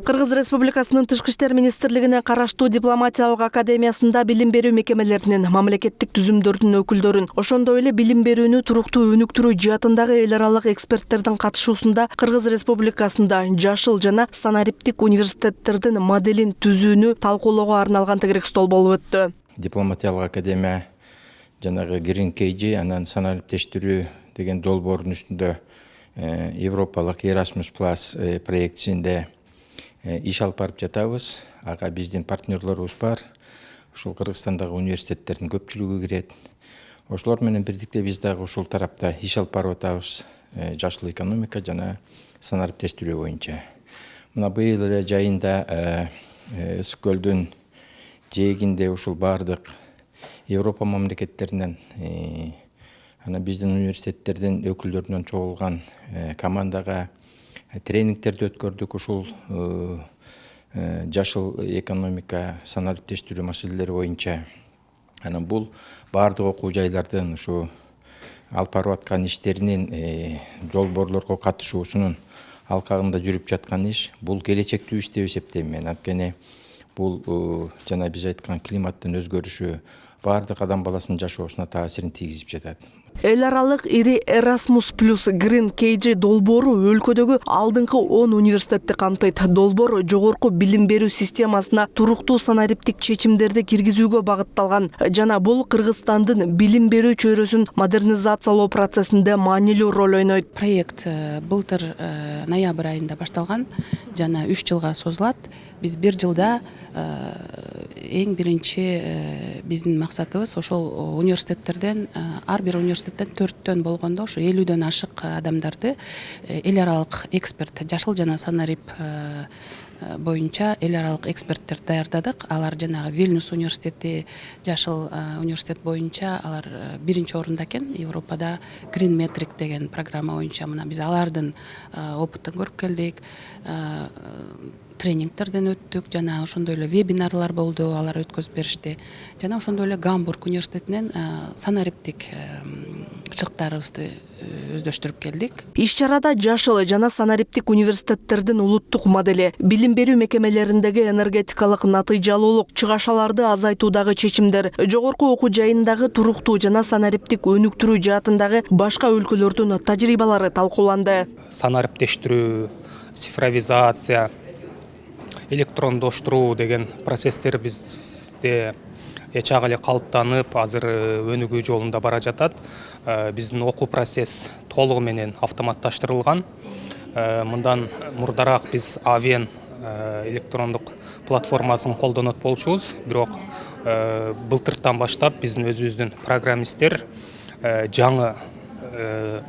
Кыргыз Республикасынын Тышкы иштер министрлигине караштуу дипломатиялык академиясында билим берүү мекемелеринин, мамлекеттик түзүмдөрдүн өкүлдөрүн, ошондой эле билим берүүнү туруктуу өнүктүрүү жаатындагы эл аралык эксперттердин катышуусунда Кыргыз Республикасында жашыл жана санариптик университеттердин моделин түзүүнү талкуулоого арналган тегерек стол болуп өттү. Дипломатиялык академия жанагы Green KG анан санариптештирүү деген долбоордун үстүндө Европалык Erasmus Plus проектисинде иш алып барып жатабыз. Ага биздин партнерлорубуз бар. Ушул Кыргызстандагы университеттердин көпчүлүгү кирет. Ошолор менен бирдикте биз дагы ушул тарапта иш алып барып атабыз. Жашыл экономика жана санариптештирүү боюнча. Мына быйыл эле жайында Ысык көлдүн жээгинде ушул бардык Европа мамлекеттеринен ана биздин университеттердин өкүлдөрүнөн чогулган командага тренингтерди өткөрдүк. Ушул жашыл экономика, санариптештирүү маселелери боюнча. Анан бул бардык окуу жайлардын ушу алып барып аткан иштеринин долбоорлорго катышуусунун алкагында жүрүп жаткан иш. Бул келечектүү иш деп эсептейм мен. Анткени бул жана биз айткан климаттын өзгөрүшү бардык адам баласынын жашоосуна таасирин тийгизип жатат. Эл аралык ири Erasmus Plus Green KG долбоору өлкөдөгү алдыңкы 10 университетти камтыйт. Долбоор жогорку билим берүү системасына туруктуу санариптик чечимдерди киргизүүгө багытталган жана бул Кыргызстандын билим берүү чөйрөсүн модернизациялоо процессинде маанилүү роль ойнойт. Проект былтыр ноябрь айында башталган жана 3 жылга созулат. Биз 1 жылда эң биринчи биздин максатыбыз ошол университеттерден ар бир университеттен 4төн болгондо ошо 50дөн ашык адамдарды эл аралык эксперт, жашыл жана санарип боюнча эл аралык эксперттерди даярдадык. Алар жанагы Вильнюс университети, жашыл университет боюнча алар биринчи орунда экен. Европада Green Metric деген программа боюнча мына биз алардын опытын көрүп келдик. Тренингтерден өттүк, жана ошондой эле вебинарлар болду, алар өткөзүп беришти. Жана ошондой эле Гамбург университетинен санариптик чыктарыбызды өздөштүрүп келдик. Иш-чарада жашыл жана санариптик университеттердин улуттук модели, билим берүү мекемелериндеги энергетикалык натыйжалуулук, чыгашаларды азайтуудагы чечимдер, жогорку окуу жайындагы туруктуу жана санариптик өнүктүрүү жаатындагы башка өлкөлөрдүн тажрыйбалары талкууланды. Санариптештирүү, цифровизация, электрондоштуруу деген процесстер бизде чак эле калыптанып, азыр өнүгүү жолунда бара жатат. Биздин окуу процесс толугу менен автоматташтырылган. Мындан мурдараак биз Авен электрондук платформасын колдонот болчубуз, бирок былтыртан баштап биздин өзүбүздүн программисттер жаңы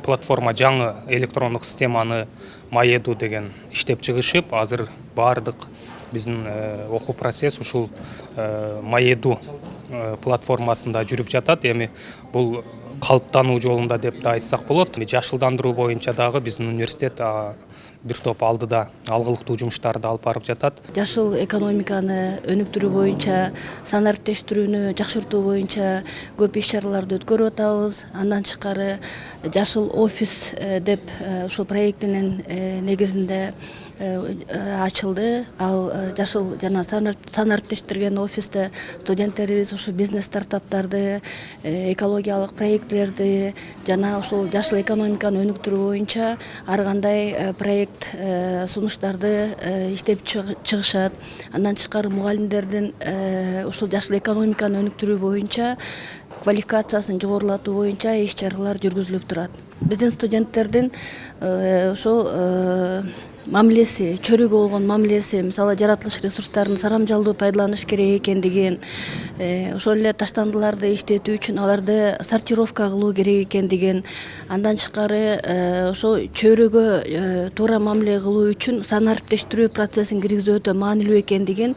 платформа, жаңы электрондук системаны Маеду деген иштеп чыгышып, азыр бардык биздин окуу процесс ушул Маеду платформасында жүрүп жатат. Эми бул калыптануу жолунда деп да айтсак болот. Жашылдандыруу боюнча дагы биздин университет бир топ алдыда алгылыктуу жумуштарды алып барып жатат. Жашыл экономиканы өнүктүрүү боюнча, санариптештирүүнү жакшыртуу боюнча көп иш-чараларды өткөрүп атабыз. Андан тышкары жашыл офис деп ушул проектинин негизинде ачылды. Ал жашыл жана санариптештирген офисте студенттерибиз ошо бизнес стартаптарды, экологиялык проектлерди жана ошол жашыл экономиканы өнүктүрүү боюнча ар кандай проект сунуштарды иштеп чыгышат. Андан тышкары мугалимдердин ушул жашыл экономиканы өнүктүрүү боюнча квалификациясын жогорулатуу боюнча иш-чаралар жүргүзүлүп турат. Биздин студенттердин ошол мамилеси, чөйрөгө болгон мамилеси, мисалы жаратылыш ресурстарын сарамжалдуу пайдаланыш керек экендигин, ошол эле таштандыларды иштетүү үчүн аларды сортировка кылуу керек экендигин, андан тышкары ошо чөйрөгө туура мамиле кылуу үчүн санариптештирүү процессин киргизүү өтө маанилүү экендигин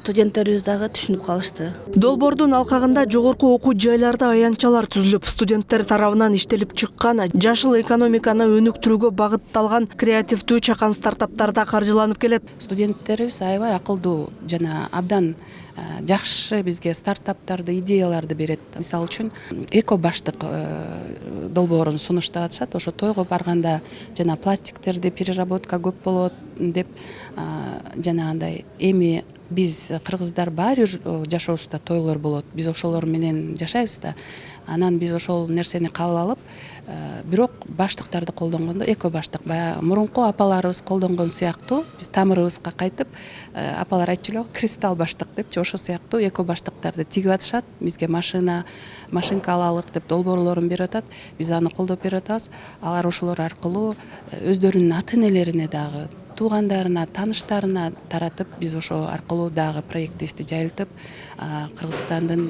студенттерибиз дагы түшүнүп калышты. Долбоордун алкагында жогорку окуу жайларда аянтчалар түзүлүп, студенттер тарабынан иштелип чыккан жашыл экономиканы өнүктүрүүгө багытталган креативдүү чакан стартаптарда каржыланып келет. Студенттерибиз аябай акылдуу жана абдан жакшы бизге стартаптарды, идеяларды берет. Мисалы үчүн эко баштык долбоорун сунуштап атышат. Ошо тойго барганда жана пластиктерди переработка көп болот деп жанагындай эми биз кыргыздар баары бир жашообузда тойлор болот. Биз ошолор менен жашайбыз да. Анан биз ошол нерсени кабыл алып, бирок баштыктарды колдонгондо эко баштык баягы мурунку апаларыбыз колдонгон сыяктуу биз тамырыбызга кайтып, апалар айтчу эле кристалл баштык депчи, ошол сыяктуу эко баштыктарды тигип атышат. Бизге машинка алалык деп долбоорлорун берип атат. Биз аны колдоп берип атабыз. Алар ошолор аркылуу өздөрүнүн ата-энелерине дагы, туугандарына, тааныштарына таратып, биз ошо аркылуу дагы проектибизди жайылтып, Кыргызстандын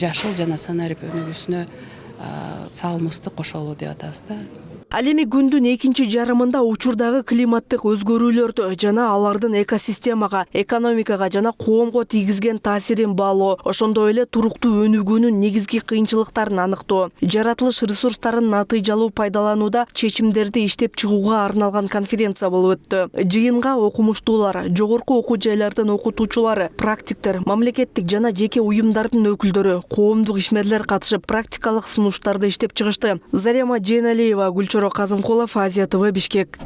жашыл жана санарип өнүгүүсүнө салымыбызды кошолу деп атабыз да. Ал эми күндүн экинчи жарымында учурдагы климаттык өзгөрүүлөрдү жана алардын экосистемага, экономикага жана коомго тийгизген таасирин баалоо, ошондой эле туруктуу өнүгүүнүн негизги кыйынчылыктарын аныктоо, жаратылыш ресурстарын натыйжалуу пайдаланууда чечимдерди иштеп чыгууга арналган конференция болуп өттү. Жыйынга окумуштуулар, жогорку окуу жайлардын окутуучулары, практиктер, мамлекеттик жана жеке уюмдардын өкүлдөрү, коомдук ишмерлер катышып практикалык сунуштарды иштеп чыгышты. Зарема Жейналиева, Гүлчоро Казымкулов, Азия ТВ, Бишкек.